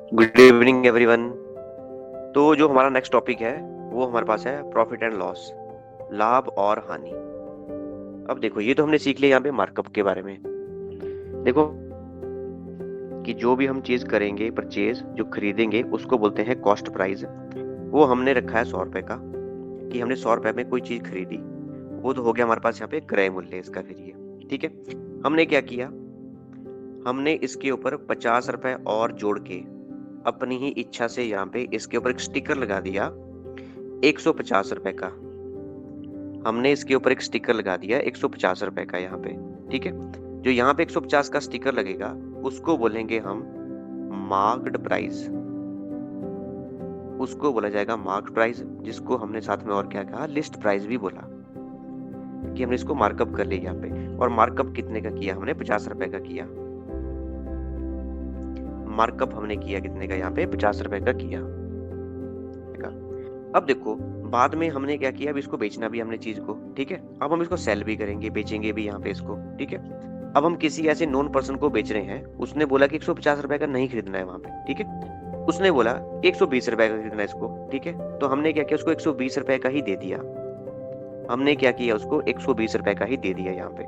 Good evening everyone. तो जो हमारा नेक्स्ट टॉपिक है वो हमारे पास है प्रॉफिट एंड लॉस, लाभ और हानि। अब देखो, ये तो हमने सीख लिया यहाँ पे मार्कअप के बारे में। देखो कि जो भी हम चीज करेंगे, परचेज जो खरीदेंगे उसको बोलते हैं कॉस्ट प्राइस। वो हमने रखा है 100 रुपए का, कि हमने 100 रुपए में कोई चीज खरीदी। वो तो हो गया हमारे पास यहाँ पे क्रय मूल्य इसका। फिर ये ठीक है, हमने क्या किया, हमने इसके ऊपर 50 रुपए और जोड़ के अपनी ही इच्छा से यहाँ पे इसके ऊपर एक स्टिकर लगा दिया 150 रुपए का। हमने इसके ऊपर एक स्टिकर लगा दिया 150 रुपए का यहाँ पे। ठीक है, जो यहाँ पे 150 का स्टिकर लगेगा उसको बोलेंगे हम मार्क्ड प्राइस। उसको बोला जाएगा मार्क्ड प्राइस, जिसको हमने साथ में और क्या कहा, लिस्ट प्राइस भी बोला। कि हमने इसको मार्कअप कर लिया यहाँ पे। और मार्कअप कितने का किया हमने? 50 रुपए का किया। मार्कअप हमने किया कितने का यहाँ पे? 50 रुपए का किया। अब देखो, बाद में हमने क्या किया, अब इसको बेचना भी हमने चीज को। ठीक है, अब हम इसको सेल भी करेंगे, बेचेंगे भी यहाँ पे इसको। ठीक है, अब हम किसी ऐसे नॉन पर्सन को बेच रहे हैं, उसने बोला कि 150 रुपए का नहीं खरीदना है वहां पे। ठीक है, उसने बोला 120 रुपए का खरीदना है इसको। ठीक है, तो हमने क्या किया, उसको 120 रुपए का ही दे दिया। हमने क्या किया, उसको 120 रुपए का ही दे दिया यहाँ पे।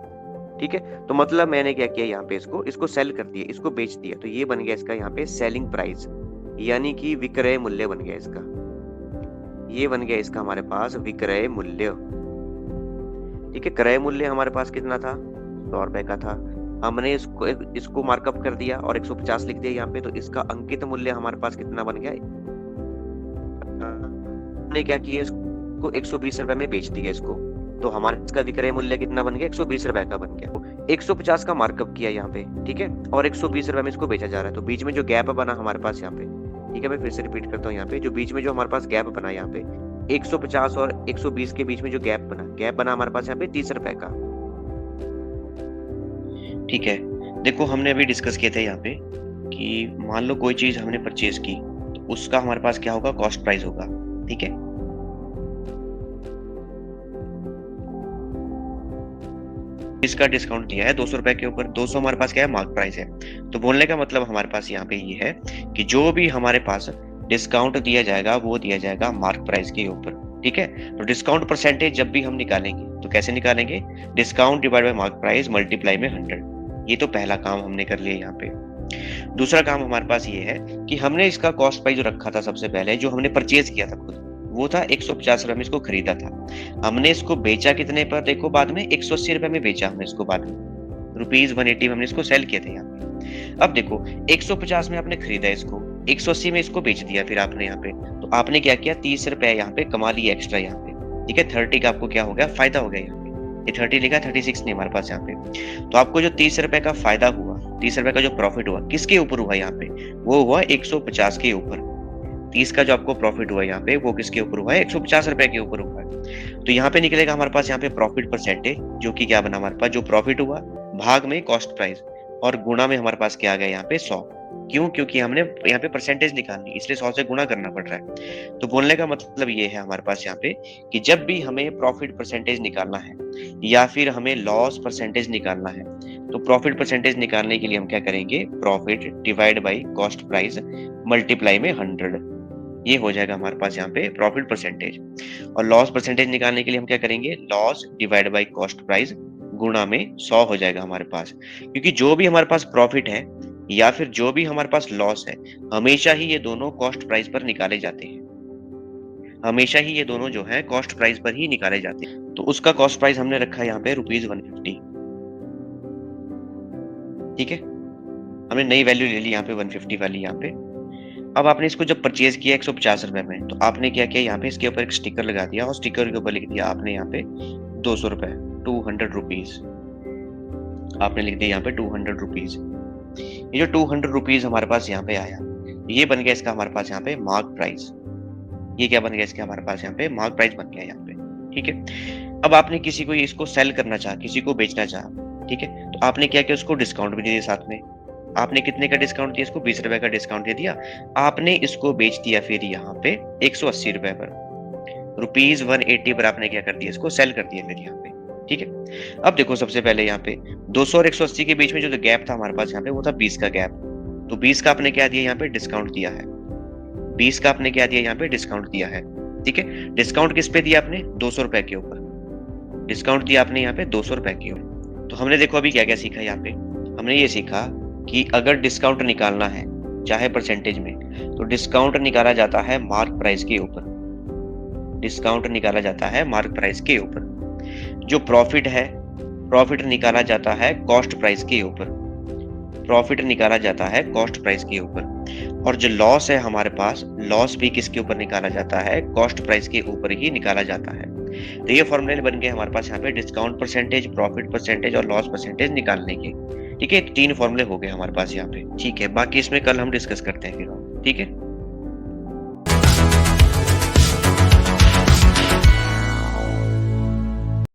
ठीक है, तो मतलब मैंने क्या किया यहाँ पे, इसको सेल कर दिया, इसको बेच दिया। तो ये बन गया इसका यहाँ पे सेलिंग प्राइस, यानी कि विक्रय मूल्य बन गया इसका। ये बन गया इसका हमारे पास विक्रय मूल्य। ठीक है, क्रय मूल्य हमारे पास कितना था? 100 रुपए का था। हमने इसको मार्कअप कर दिया और 150 लिख दिया यहाँ पे। तो इसका अंकित मूल्य हमारे पास कितना बन गया? हमने क्या किया, इसको 120 रुपए में बेच दिया इसको। तो हमारे इसका विक्रय मूल्य कितना बन गया? 120 रुपए का बन गया। 150 का मार्कअप किया यहाँ पे। ठीक है, और 120 रुपए में इसको बेचा जा रहा है। तो बीच में जो गैप बना हमारे पास यहाँ पे, ठीक है, मैं फिर से रिपीट करता हूँ यहाँ पे, जो बीच में जो हमारे पास गैप बना यहाँ पे 150 और 120 के बीच में जो गैप बना हमारे पास यहाँ पे 30 रुपए का। ठीक है, देखो हमने अभी डिस्कस किए थे यहाँ पे कि मान लो कोई चीज हमने परचेज की, तो उसका हमारे पास क्या होगा? कॉस्ट प्राइस होगा। ठीक है, इसका डिस्काउंट दिया है 200 रुपए के ऊपर। 200 हमारे पास क्या है? मार्क प्राइस है। तो बोलने का मतलब हमारे पास यहाँ पे ये है कि जो भी हमारे पास डिस्काउंट दिया जाएगा वो दिया जाएगा मार्क प्राइस के ऊपर। ठीक है, तो डिस्काउंट परसेंटेज जब भी हम निकालेंगे तो कैसे निकालेंगे? Discount divide by mark price multiply में 100। ये तो पहला काम हमने कर लिया यहाँ पे। दूसरा काम हमारे पास ये है कि हमने इसका कॉस्ट प्राइस जो रखा था सबसे पहले, जो हमने परचेज किया था खुद, वो था 150 रुपए में इसको खरीदा था। हमने इसको बेचा कितने पर? देखो बाद में 180 रुपए में बेचा हमने इसको, बाद में ₹180 में हमने इसको सेल किया था यहाँ पे। अब देखो 150 में आपने खरीदा इसको, 180 में इसको बेच दिया फिर आपने यहाँ पे। तो आपने क्या किया? 30 रुपए यहाँ पे कमा लिए एक्स्ट्रा यहाँ पे। ठीक है, 30 का आपको क्या हो गया? फायदा हो गया यहाँ पे। ये 30 लिखा, 36 नहीं हमारे पास यहाँ पे। तो आपको जो 30 रुपए का फायदा हुआ, 30 रुपए का जो प्रॉफिट हुआ, किसके ऊपर हुआ यहाँ पे? वो हुआ 150 के ऊपर। 30 का जो आपको प्रॉफिट हुआ यहाँ पे, वो किसके ऊपर हुआ है? 150 रुपए के ऊपर हुआ है। तो यहाँ पे निकलेगा हमारे पास यहाँ पे प्रॉफिट परसेंटेज, जो कि क्या बना हमारे पास? जो प्रॉफिट हुआ भाग में कॉस्ट प्राइस और गुणा में हमारे पास क्या आ गया यहाँ पे? 100। क्यों? क्योंकि हमने यहाँ पे परसेंटेज निकालनी, इसलिए 100 से गुणा करना पड़ रहा है। तो बोलने का मतलब ये है हमारे पास यहाँ पे कि जब भी हमें प्रॉफिट परसेंटेज निकालना है या फिर हमें लॉस परसेंटेज निकालना है, तो प्रॉफिट परसेंटेज निकालने के लिए हम क्या करेंगे? Profit divide by cost price multiply में 100। ये हो जाएगा हमारे पास यहाँ पे प्रॉफिट परसेंटेज। और लॉस परसेंटेज निकालने के लिए हम क्या करेंगे? Loss divide by cost price गुणा में 100 हो जाएगा हमारे पास। क्योंकि जो भी हमारे पास प्रॉफिट है या फिर जो भी हमारे पास लॉस है, हमेशा ही ये दोनों कॉस्ट प्राइस पर निकाले जाते हैं। हमेशा ही ये दोनों जो है कॉस्ट प्राइस पर ही निकाले जाते हैं। तो उसका कॉस्ट प्राइस हमने रखा है यहाँ पे ₹150। ठीक है, हमने नई वैल्यू ले ली यहाँ पे 150 वाली यहाँ पे। अब आपने इसको जब परचेज किया 150 रुपए में, तो आपने क्या किया? यहाँ पे इसके ऊपर एक स्टिकर लगा दिया और स्टिकर के ऊपर लिख दिया आपने यहाँ पे 200 रुपए, 200 रुपीज। आपने लिख दिया यहाँ पे 200 रुपीज। ये जो 200 रुपीज हमारे पास यहाँ पे आया, ये बन गया इसका हमारे पास यहाँ पे मार्क प्राइस। ये क्या बन गया इसका हमारे पास यहाँ पे? मार्क प्राइस बन गया यहाँ पे। ठीक है, अब आपने किसी को इसको सेल करना चाहा, किसी को बेचना चाहा, ठीक है, तो आपने क्या किया? उसको डिस्काउंट भी दे दिया साथ में। आपने कितने का डिस्काउंट दिया? इसको 20 रुपए का डिस्काउंट दे दिया। आपने इसको बेच दिया फिर यहाँ पे 180 रुपए पर, ₹180 पर आपने क्या कर दिया? इसको सेल कर दिया फिर यहाँ पे। ठीक है, अब देखो सबसे पहले यहाँ पे 200 और 180 के बीच में जो गैप था हमारे पास यहाँ पे, वो था 20 का गैप। तो 20 का आपने क्या दिया यहाँ पे, डिस्काउंट दिया है। 20 का आपने क्या दिया यहाँ पे, डिस्काउंट दिया है। ठीक है, डिस्काउंट किस पे दिया आपने, 200 रुपए के ऊपर डिस्काउंट दिया आपने यहाँ पे 200 रुपए के ऊपर। तो हमने देखो अभी क्या क्या सीखा यहाँ पे, हमने ये सीखा कि अगर डिस्काउंट निकालना है चाहे परसेंटेज में, तो डिस्काउंट निकाला जाता है मार्क प्राइस के ऊपर। डिस्काउंट निकाला जाता है मार्क प्राइस के ऊपर। जो प्रॉफिट है, प्रॉफिट निकाला जाता है कॉस्ट प्राइस के ऊपर। प्रॉफिट निकाला जाता है कॉस्ट प्राइस के ऊपर। और जो लॉस है हमारे पास, लॉस भी किसके ऊपर निकाला जाता है, कॉस्ट प्राइस के ऊपर ही निकाला जाता है। तो ये फॉर्मूले बन गए हमारे पास यहाँ पे डिस्काउंट परसेंटेज, प्रॉफिट परसेंटेज और लॉस परसेंटेज निकालने के। ठीक है, 3 फॉर्मूले हो गए हमारे पास यहाँ पे। ठीक है, बाकी इसमें कल हम डिस्कस करते हैं फिर। ठीक है।